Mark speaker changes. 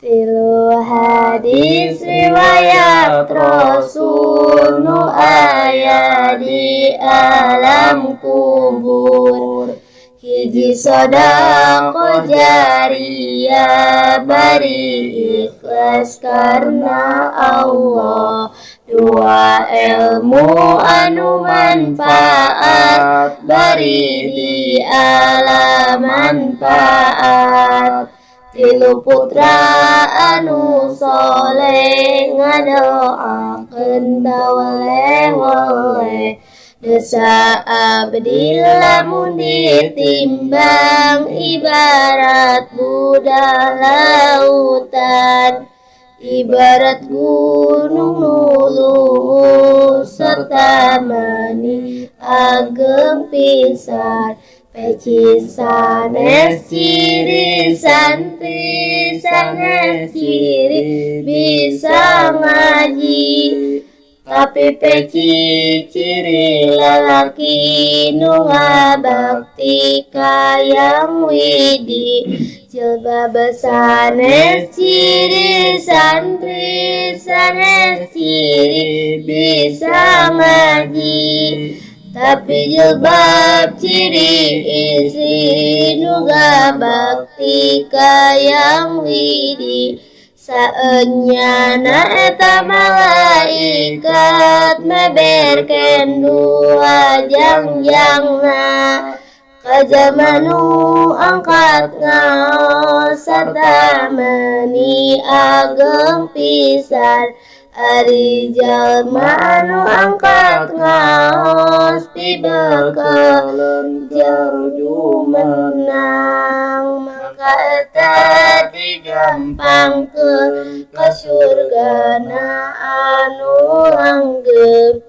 Speaker 1: Tilu hadis riwayat Rasul nu aya di alam kubur. Hiji sodaqo jariyah bari ikhlas karena Allah. Dua ilmu anu manfaat bari di alam manfaat. Tilu putra anu soleh ngadoakeun tawaleh-waleh. Dosa abdi lamun ditimbang ibarat budak lautan. Ibarat gunung nu luhur serta meni ageng pisan. Peci sanes ciri santri, sanes ciri bisa ngaji. Tapi peci ciri lalaki nu ngabakti kayang widi. Jilbab sanes ciri santri, sanes ciri bisa ngaji. Tapi jilbab ciri istri nu ngabakti kayang widi. Saenyana eta malaikat meberkeun dua jangjangna. Kajama nu angkat ngaos sarta meuni ageng pisan. Ari jalma nu angkat ngaos dibekaleun jeung menang. Maka eta digampangkeun ka surgana anu langgeng.